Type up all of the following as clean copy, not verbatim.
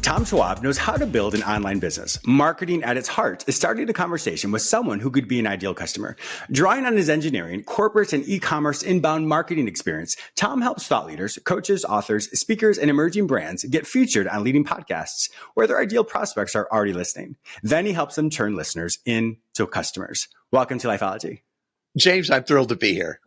Tom Schwab knows how to build an online business. Marketing at its heart is starting a conversation with someone who could be an ideal customer. Drawing on his engineering, corporate, and e-commerce inbound marketing experience, Tom helps thought leaders, coaches, authors, speakers, and emerging brands get featured on leading podcasts where their ideal prospects are already listening. Then he helps them turn listeners into customers. Welcome to Lifeology. James, I'm thrilled to be here.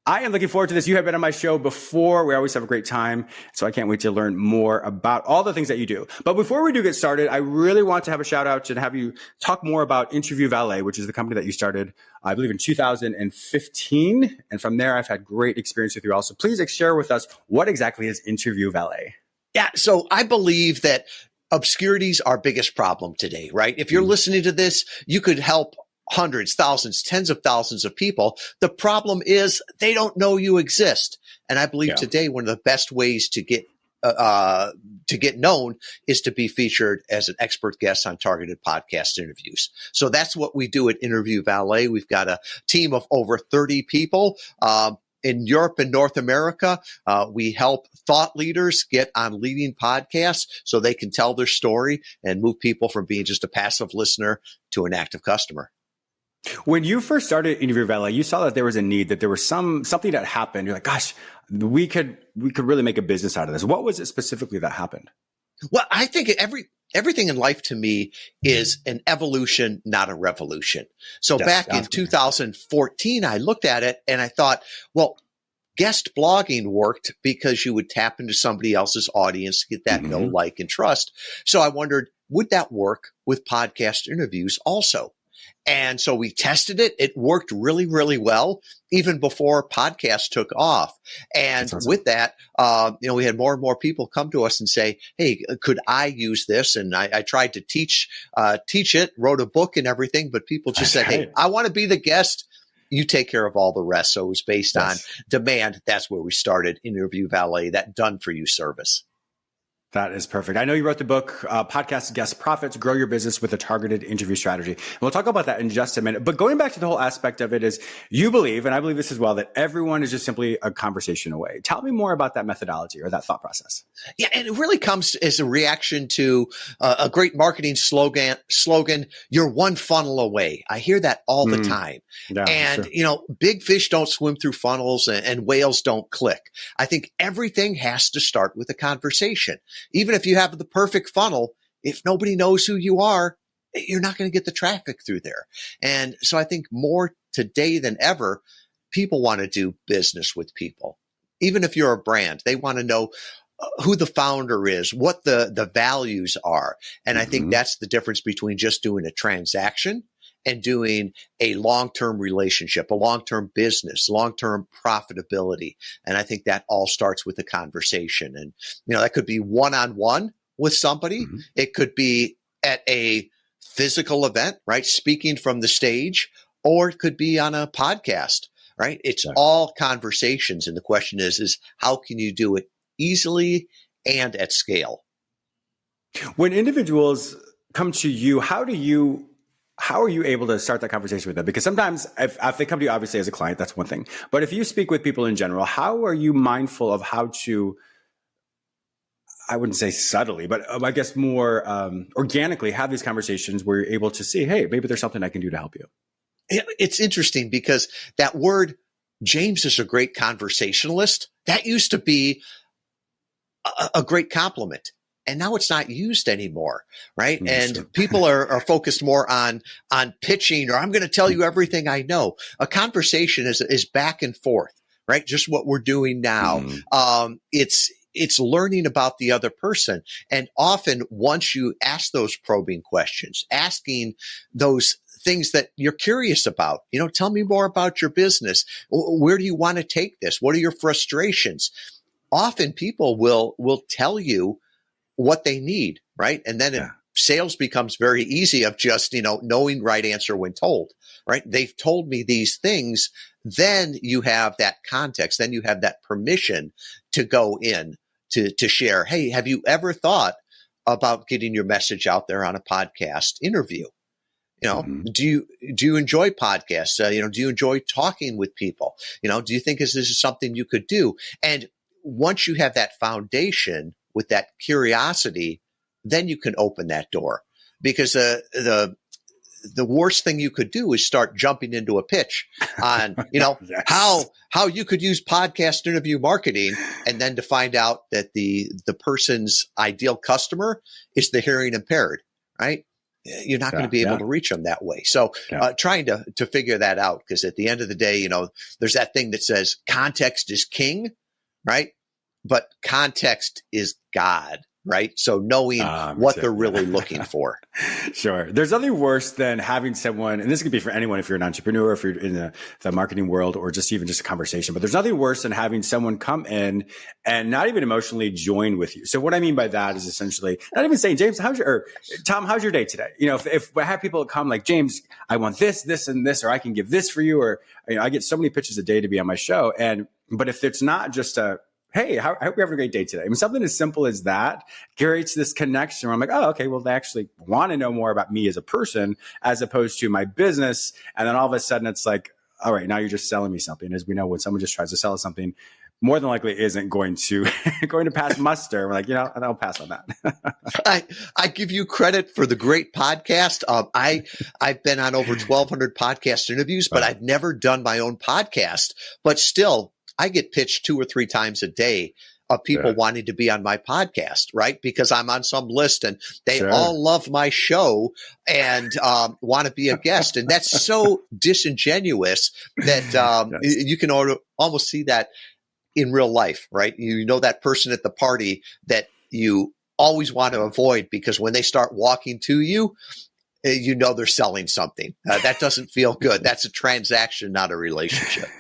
I am looking forward to this. You have been on my show before. We always have a great time. So I can't wait to learn more about all the things that you do. But before we do get started, I really want to have a shout out and have you talk more about Interview Valet, which is the company that you started, I believe, in 2015. And from there, I've had great experience with you all. So please share with us what exactly is Interview Valet. Yeah, so I believe that obscurity is our biggest problem today, right? If you're listening to this, you could help hundreds, thousands, tens of thousands of people. The problem is they don't know you exist. And I believe today one of the best ways to get known is to be featured as an expert guest on targeted podcast interviews. So that's what we do at Interview Valet. We've got a team of over 30 people. In Europe and North America, we help thought leaders get on leading podcasts so they can tell their story and move people from being just a passive listener to an active customer. When you first started Interview Valet, you saw that there was a need, that there was something that happened. You're like, gosh, we could really make a business out of this. What was it specifically that happened? Well, I think everything in life to me is an evolution, not a revolution. So back in 2014, I looked at it and I thought, well, guest blogging worked because you would tap into somebody else's audience to get that know, like, and trust. So I wondered, would that work with podcast interviews also? And so we tested it. It worked really, really well, even before podcasts took off. And with that, we had more and more people come to us and say, hey, could I use this? And I tried to teach it, wrote a book and everything, but people just said, hey, I want to be the guest. You take care of all the rest. So it was based on demand. That's where we started Interview Valet, that done for you service. That is perfect. I know you wrote the book, Podcast Guest Profits, Grow Your Business with a Targeted Interview Strategy. And we'll talk about that in just a minute. But going back to the whole aspect of it is you believe, and I believe this as well, that everyone is just simply a conversation away. Tell me more about that methodology or that thought process. Yeah, and it really comes as a reaction to a great marketing slogan, you're one funnel away. I hear that all the time. Yeah, and, big fish don't swim through funnels and whales don't click. I think everything has to start with a conversation. Even if you have the perfect funnel, if nobody knows who you are, you're not going to get the traffic through there. And so I think more today than ever, people want to do business with people. Even if you're a brand, they want to know who the founder is, what the values are. And I think that's the difference between just doing a transaction and doing a long-term relationship, a long-term business, long-term profitability. And I think that all starts with a conversation. And, that could be one-on-one with somebody. It could be at a physical event, right? Speaking from the stage, or it could be on a podcast, right? It's all conversations. And the question is how can you do it easily and at scale? When individuals come to you, how are you able to start that conversation with them? Because sometimes if they come to you, obviously as a client, that's one thing. But if you speak with people in general, how are you mindful of how to, I wouldn't say subtly, but I guess more organically have these conversations where you're able to see, hey, maybe there's something I can do to help you? It's interesting because that word, James is a great conversationalist, that used to be a great compliment. And now it's not used anymore, right? And people are focused more on pitching, or I'm going to tell you everything I know. A conversation is back and forth, right? Just what we're doing now. It's learning about the other person. And often once you ask those probing questions, asking those things that you're curious about, tell me more about your business. Where do you want to take this? What are your frustrations? Often people will tell you what they need, right? And then sales becomes very easy of just, knowing right answer when told, right? They've told me these things. Then you have that context. Then you have that permission to go in to share. Hey, have you ever thought about getting your message out there on a podcast interview? Do you enjoy podcasts? Do you enjoy talking with people? Do you think this is something you could do? And once you have that foundation with that curiosity, then you can open that door, because the worst thing you could do is start jumping into a pitch on, Yes. how you could use podcast interview marketing, and then to find out that the person's ideal customer is the hearing impaired, right? You're not going to be able to reach them that way. So trying to figure that out, because at the end of the day, there's that thing that says context is king, right? But context is God. Right. So knowing what they're really looking for. Sure. There's nothing worse than having someone, and this could be for anyone, if you're an entrepreneur, if you're in the marketing world, or just even just a conversation, but there's nothing worse than having someone come in and not even emotionally join with you. So what I mean by that is essentially not even saying, James, Tom, how's your day today? If I have people come like, James, I want this, this, and this, or I can give this for you, or, I get so many pitches a day to be on my show. But if it's not just hey, I hope you're having a great day today. I mean, something as simple as that creates this connection where I'm like, oh, okay, well, they actually want to know more about me as a person as opposed to my business. And then all of a sudden it's like, all right, now you're just selling me something. As we know, when someone just tries to sell us something, more than likely isn't going to pass muster. We're like, I'll pass on that. I give you credit for the great podcast. I've been on over 1,200 podcast interviews, but I've never done my own podcast. But still, I get pitched 2 or 3 times a day of people wanting to be on my podcast, right? Because I'm on some list and they all love my show and want to be a guest. And that's so disingenuous that you can almost see that in real life, right? That person at the party that you always want to avoid, because when they start walking to you, they're selling something. That doesn't feel good. That's a transaction, not a relationship.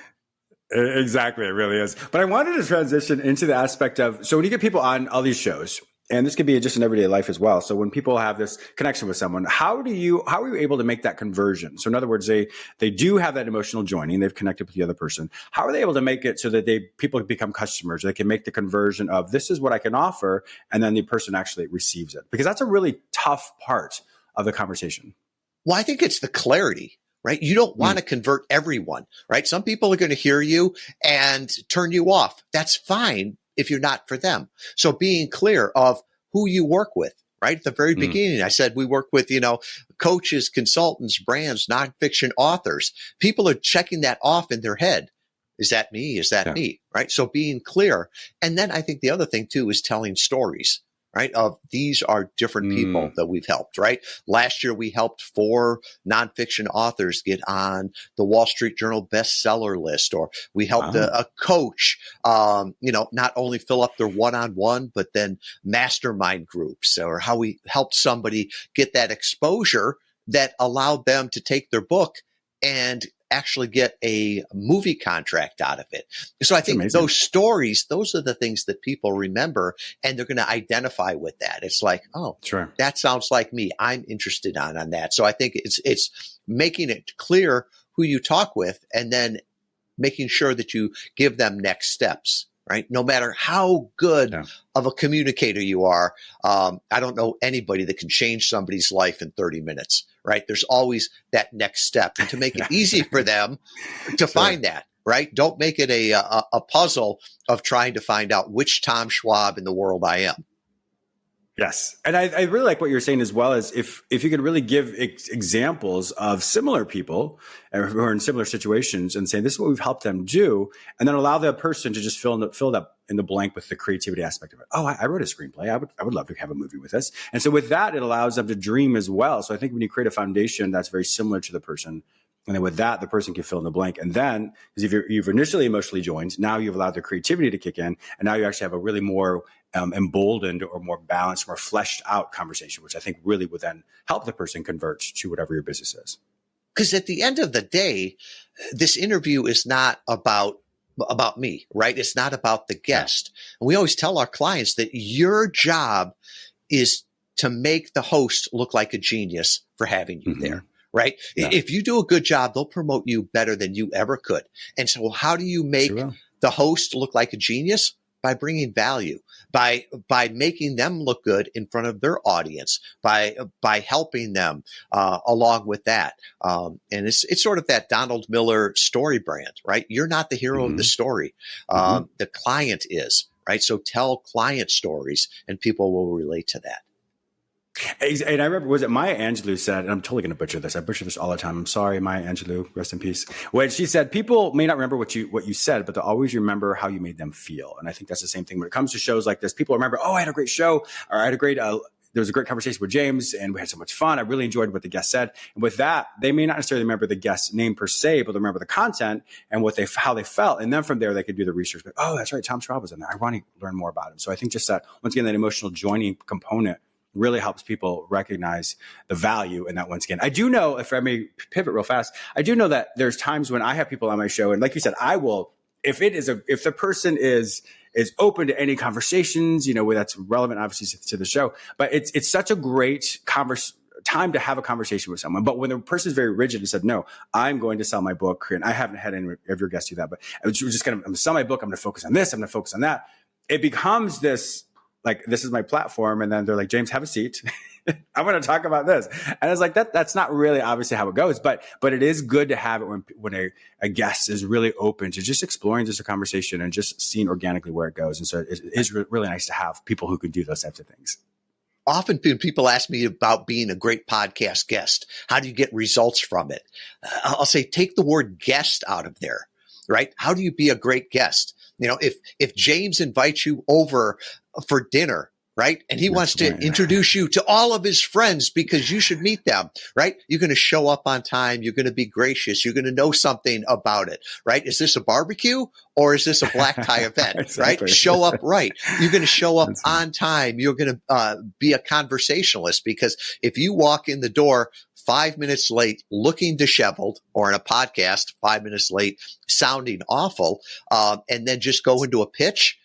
Exactly. It really is. But I wanted to transition into the aspect of, so when you get people on all these shows, and this could be just in everyday life as well. So when people have this connection with someone, how are you able to make that conversion? So in other words, they do have that emotional joining. They've connected with the other person. How are they able to make it so that people become customers? They can make the conversion of, this is what I can offer. And then the person actually receives it, because that's a really tough part of the conversation. Well, I think it's the clarity. Right? You don't want to convert everyone, right? Some people are going to hear you and turn you off. That's fine if you're not for them. So being clear of who you work with, right? At the very beginning, I said we work with, coaches, consultants, brands, nonfiction authors. People are checking that off in their head. Is that me? Is that me? Right? So being clear. And then I think the other thing too is telling stories. Right? Of these are different people that we've helped, right? Last year, we helped 4 nonfiction authors get on the Wall Street Journal bestseller list, or we helped a coach, not only fill up their one-on-one, but then mastermind groups, or how we helped somebody get that exposure that allowed them to take their book and actually get a movie contract out of it. So I think those stories, those are the things that people remember, and they're going to identify with that. It's like, oh, that sounds like me. I'm interested on that. So I think it's making it clear who you talk with, and then making sure that you give them next steps. Right? No matter how good of a communicator you are, I don't know anybody that can change somebody's life in 30 minutes, right? There's always that next step. And to make it easy for them to find that, right? Don't make it a puzzle of trying to find out which Tom Schwab in the world I am. Yes. And I really like what you're saying, as well as if you could really give examples of similar people who are in similar situations and say, this is what we've helped them do, and then allow the person to just fill up in the blank with the creativity aspect of it. Oh, I wrote a screenplay. I would love to have a movie with this. And so with that, it allows them to dream as well. So I think when you create a foundation that's very similar to the person, and then with that, the person can fill in the blank. And then, because if you've initially emotionally joined, now you've allowed the creativity to kick in. And now you actually have a really more emboldened or more balanced, more fleshed out conversation, which I think really would then help the person convert to whatever your business is. Because at the end of the day, this interview is not about me, right? It's not about the guest. And we always tell our clients that your job is to make the host look like a genius for having you there. Right? Yeah. If you do a good job, they'll promote you better than you ever could. And so how do you make the host look like a genius? By bringing value, by making them look good in front of their audience, by helping them along with that. And it's sort of that Donald Miller story brand, right? You're not the hero of the story. The client is, right? So tell client stories and people will relate to that. And I remember, was it Maya Angelou said, and I'm totally going to butcher this. I butcher this all the time. I'm sorry, Maya Angelou, rest in peace. When she said, people may not remember what you said, but they'll always remember how you made them feel. And I think that's the same thing when it comes to shows like this. People remember, oh, I had a great show, or I had a great, there was a great conversation with James and we had so much fun. I really enjoyed what the guest said. And with that, they may not necessarily remember the guest's name per se, but they remember the content and how they felt. And then from there, they could do the research. Like, oh, that's right. Tom Schwab was in there. I want to learn more about him. So I think just that, once again, that emotional joining component really helps people recognize the value in that. Once again, I do know, if I may pivot real fast, I do know that there's times when I have people on my show, and like you said, I will, if the person is open to any conversations, where that's relevant, obviously, to the show, but it's such a great time to have a conversation with someone. But when the person is very rigid and said, no, I'm going to sell my book, and I haven't had any of your guests do that, but I'm going to sell my book. I'm going to focus on this. I'm going to focus on that. It becomes this, like, this is my platform. And then they're like, James, have a seat. I want to talk about this. And it's like, that's not really obviously how it goes, but it is good to have it when a guest is really open to just exploring just a conversation and just seeing organically where it goes. And so it is really nice to have people who can do those types of things. Often people ask me about being a great podcast guest. How do you get results from it? I'll say, take the word guest out of there, right? How do you be a great guest? If James invites you over for dinner, right? And he wants to introduce you to all of his friends because you should meet them, right? You're going to show up on time. You're going to be gracious. You're going to know something about it, right? Is this a barbecue or is this a black tie event, Exactly. right? Show up right. You're going to show up on time. You're going to be a conversationalist, because if you walk in the door 5 minutes late, looking disheveled, or in a podcast, 5 minutes late, sounding awful, and then just go into a pitch,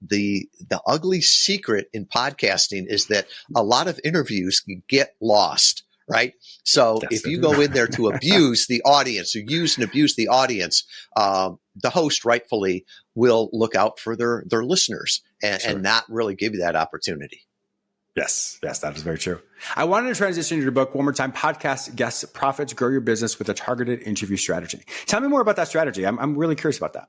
the ugly secret in podcasting is that a lot of interviews get lost, right? So if you go in there to abuse the audience, or use and abuse the audience, the host rightfully will look out for their listeners and not really give you that opportunity. Yes, that is very true. I wanted to transition to your book one more time, Podcast Guest Profits, Grow Your Business with a Targeted Interview Strategy. Tell me more about that strategy. I'm really curious about that.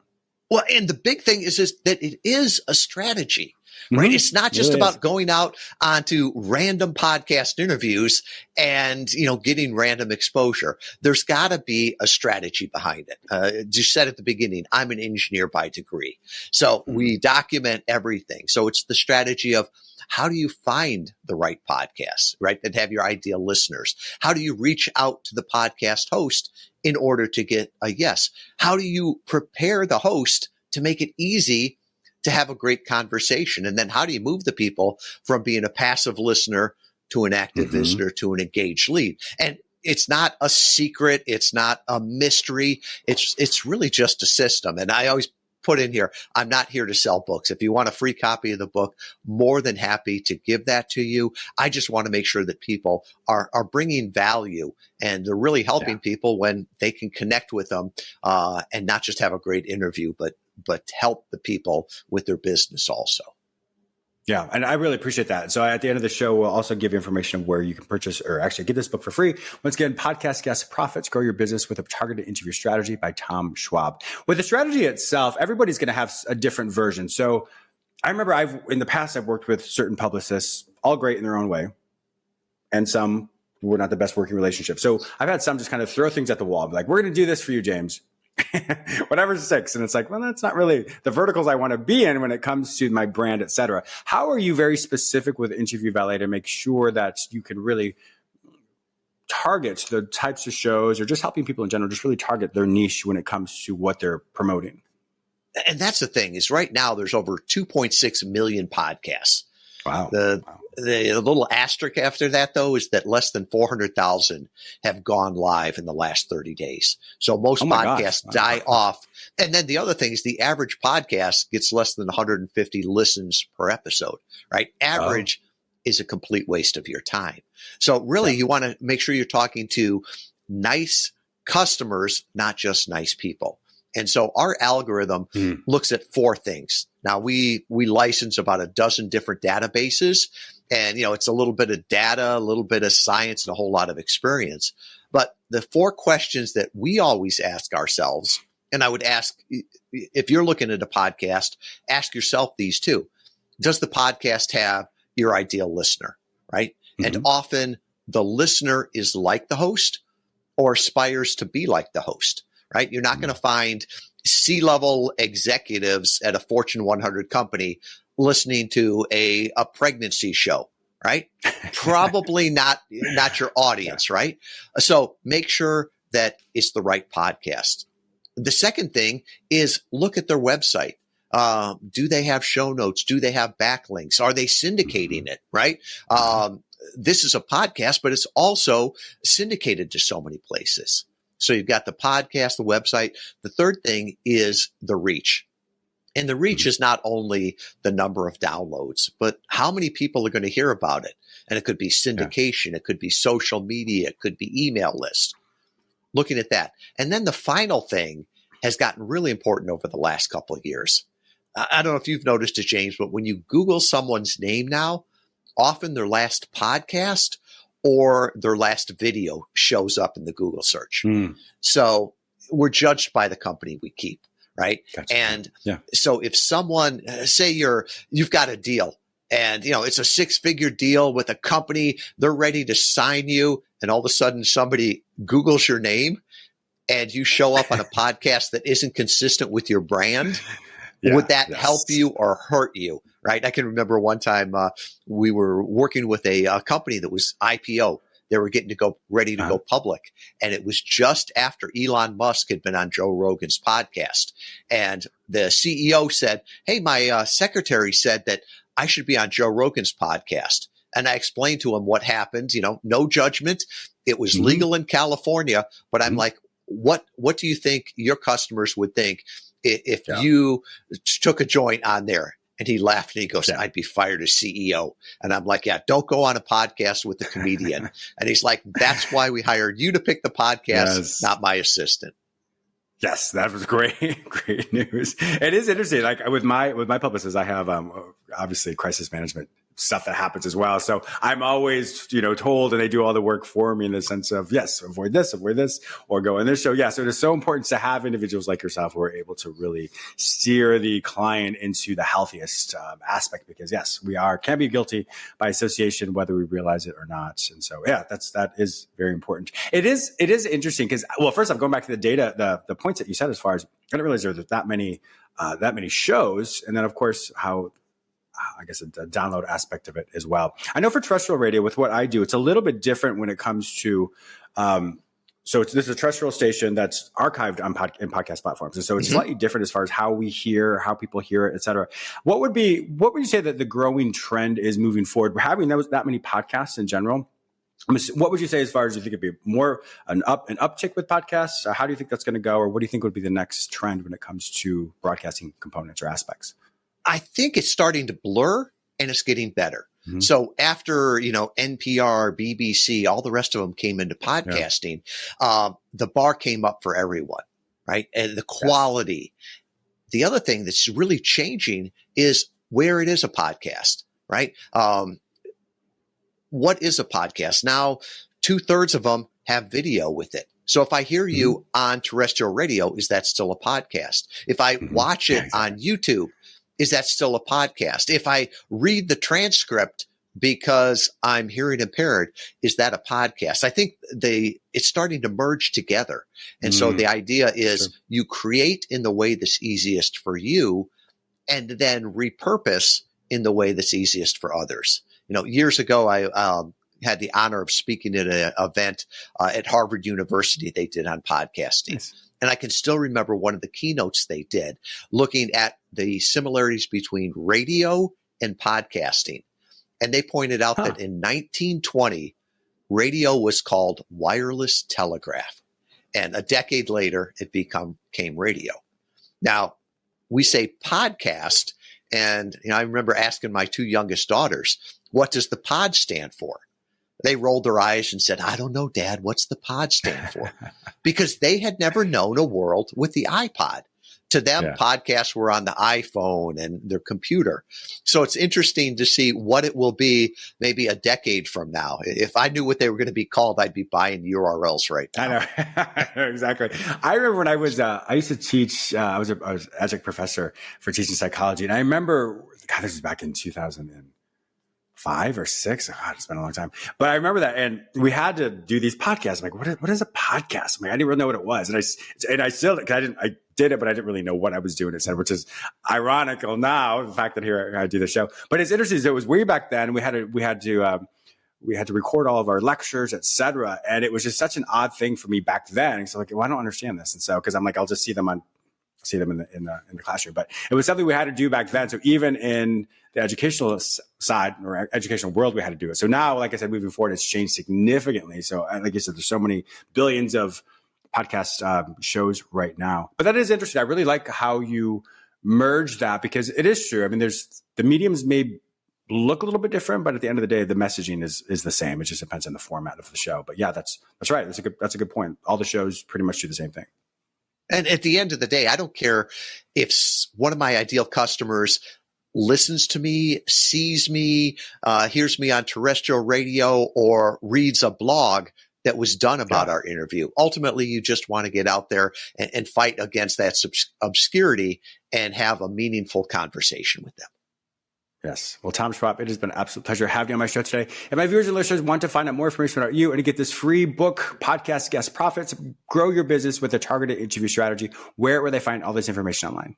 Well, and the big thing is that it is a strategy, right? It's not just about going out onto random podcast interviews and, getting random exposure. There's got to be a strategy behind it. Just said at the beginning, I'm an engineer by degree. So we document everything. So it's the strategy of, how do you find the right podcasts, right, that have your ideal listeners? How do you reach out to the podcast host in order to get a yes? How do you prepare the host to make it easy to have a great conversation? And then how do you move the people from being a passive listener to an active visitor to an engaged lead? And it's not a secret. It's not a mystery. It's really just a system. And I always put in here, I'm not here to sell books. If you want a free copy of the book, more than happy to give that to you. I just want to make sure that people are bringing value, and they're really helping people when they can connect with them, and not just have a great interview, but help the people with their business also. Yeah, and I really appreciate that. So at the end of the show, we'll also give you information of where you can purchase, or actually get this book for free. Once again, Podcast Guest Profits, Grow Your Business with a Targeted Interview Strategy by Tom Schwab. With the strategy itself, everybody's going to have a different version. So I remember in the past, I've worked with certain publicists, all great in their own way, and some were not the best working relationship. So I've had some just kind of throw things at the wall. Be like, we're going to do this for you, James. Whatever sticks. And it's like, well, that's not really the verticals I want to be in when it comes to my brand, et cetera. How are you very specific with Interview Valet to make sure that you can really target the types of shows, or just helping people in general, just really target their niche when it comes to what they're promoting? And that's the thing, is right now there's over 2.6 million podcasts. Wow. The little asterisk after that, though, is that less than 400,000 have gone live in the last 30 days. So most podcasts die off. And then the other thing is the average podcast gets less than 150 listens per episode, right? Average is a complete waste of your time. So really, you want to make sure you're talking to nice customers, not just nice people. And so our algorithm looks at four things. Now we license about a dozen different databases, and it's a little bit of data, a little bit of science, and a whole lot of experience. But the four questions that we always ask ourselves, and I would ask, if you're looking at a podcast, ask yourself these two. Does the podcast have your ideal listener? right? And often the listener is like the host or aspires to be like the host, right? You're not going to find C-level executives at a Fortune 100 company listening to a pregnancy show, right? Probably not your audience, right? So make sure that it's the right podcast. The second thing is look at their website. Do they have show notes? Do they have backlinks? Are they syndicating it, right? This is a podcast, but it's also syndicated to so many places. So you've got the podcast, the website. The third thing is the reach. And the reach is not only the number of downloads, but how many people are going to hear about it. And it could be syndication. It could be social media. It could be email lists. Looking at that. And then the final thing has gotten really important over the last couple of years. I don't know if you've noticed it, James, but when you Google someone's name now, often their last podcast or their last video shows up in the Google search. So we're judged by the company we keep, right? Gotcha. And so if someone, say you've got a deal and, it's a 6-figure deal with a company, they're ready to sign you, and all of a sudden somebody Googles your name and you show up on a podcast that isn't consistent with your brand, would that help you or hurt you? Right. I can remember one time we were working with a company that was IPO. They were getting ready to go public. And it was just after Elon Musk had been on Joe Rogan's podcast. And the CEO said, hey, my secretary said that I should be on Joe Rogan's podcast. And I explained to him what happened, no judgment. It was legal in California. But I'm like, what do you think your customers would think if you took a joint on there? And he laughed and he goes, I'd be fired as CEO. And I'm like, don't go on a podcast with a comedian. And he's like, that's why we hired you to pick the podcast, not my assistant. Yes, that was great. Great news. It is interesting. Like with my publicist, I have obviously crisis management stuff that happens as well. So I'm always, told, and they do all the work for me in the sense of, yes, avoid this, or go in this. So so it is so important to have individuals like yourself who are able to really steer the client into the healthiest aspect, because yes, we can be guilty by association, whether we realize it or not. And so, that is very important. It is interesting because, well, first off, going back to the data, the points that you said, as far as I didn't realize there were that many shows. And then of course, how, I guess, a download aspect of it as well. I know for terrestrial radio, with what I do, it's a little bit different when it comes to, this is a terrestrial station that's archived in podcast platforms. And so it's slightly different as far as how we hear, how people hear it, et cetera. What would you say that the growing trend is moving forward? We're having that many podcasts in general. What would you say as far as you think it'd be more an uptick with podcasts? How do you think that's going to go? Or what do you think would be the next trend when it comes to broadcasting components or aspects? I think it's starting to blur and it's getting better. So after, NPR, BBC, all the rest of them came into podcasting, the bar came up for everyone, right? And the quality. The other thing that's really changing is where it is a podcast, right? What is a podcast? Now, 2/3 of them have video with it. So if I hear you on terrestrial radio, is that still a podcast? If I watch it on YouTube, is that still a podcast? If I read the transcript because I'm hearing impaired, is that a podcast? I think it's starting to merge together. And so the idea is you create in the way that's easiest for you and then repurpose in the way that's easiest for others. Years ago, I had the honor of speaking at an event at Harvard University they did on podcasting. Nice. And I can still remember one of the keynotes they did looking at the similarities between radio and podcasting. And they pointed out that in 1920, radio was called wireless telegraph. And a decade later, it became radio. Now, we say podcast, and I remember asking my 2 youngest daughters, what does the pod stand for? They rolled their eyes and said, I don't know, Dad, what's the pod stand for? Because they had never known a world with the iPod. To them, podcasts were on the iPhone and their computer. So it's interesting to see what it will be maybe a decade from now. If I knew what they were going to be called, I'd be buying URLs right now. I know. Exactly. I remember when I used to teach, I was an adjunct professor for teaching psychology. And I remember, this was back in 2000. 5 or 6. God, it's been a long time. But I remember that. And we had to do these podcasts. I'm like, what is a podcast? I didn't really know what it was. And I still, I did it, but I didn't really know what I was doing it said, which is ironical now, the fact that here I do the show. But it's interesting. It was way back then. We had to record all of our lectures, et cetera. And it was just such an odd thing for me back then. So like, well, I don't understand this. And so, cause I'm like, I'll just see them in the classroom, but it was something we had to do back then. So even in the educational side or educational world, we had to do it. So now, like I said, moving forward, it's changed significantly. So like I said, there's so many billions of podcast shows right now, but that is interesting. I really like how you merge that because it is true. I mean, the mediums may look a little bit different, but at the end of the day, the messaging is the same. It just depends on the format of the show. But yeah, that's right. That's a good point. All the shows pretty much do the same thing. And at the end of the day, I don't care if one of my ideal customers listens to me, sees me, hears me on terrestrial radio, or reads a blog that was done about our interview. Ultimately, you just want to get out there and fight against that obscurity and have a meaningful conversation with them. Yes. Well, Tom Schwab, it has been an absolute pleasure having you on my show today. And my viewers and listeners want to find out more information about you and to get this free book, Podcast Guest Profits, Grow Your Business with a Targeted Interview Strategy, where will they find all this information online?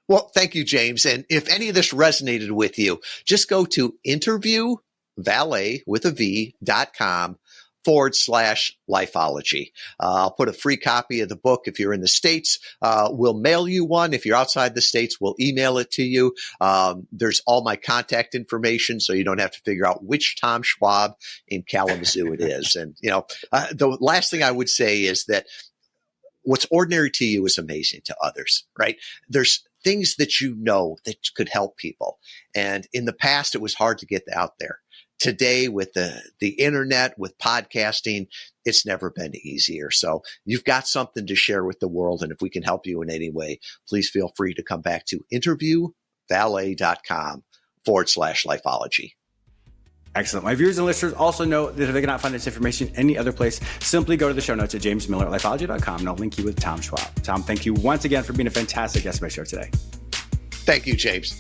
Well, thank you, James. And if any of this resonated with you, just go to interviewvalet.com/lifeology. I'll put a free copy of the book if you're in the States. We'll mail you one. If you're outside the States, we'll email it to you. There's all my contact information, so you don't have to figure out which Tom Schwab in Kalamazoo it is. And, the last thing I would say is that what's ordinary to you is amazing to others, right? There's things that that could help people. And in the past, it was hard to get out there. Today, with the internet, with podcasting, it's never been easier. So you've got something to share with the world. And if we can help you in any way, please feel free to come back to interviewvalet.com/lifeology. Excellent. My viewers and listeners also know that if they cannot find this information any other place, simply go to the show notes at jamesmiller@lifeology.com and I'll link you with Tom Schwab. Tom, thank you once again for being a fantastic guest on my show today. Thank you, James.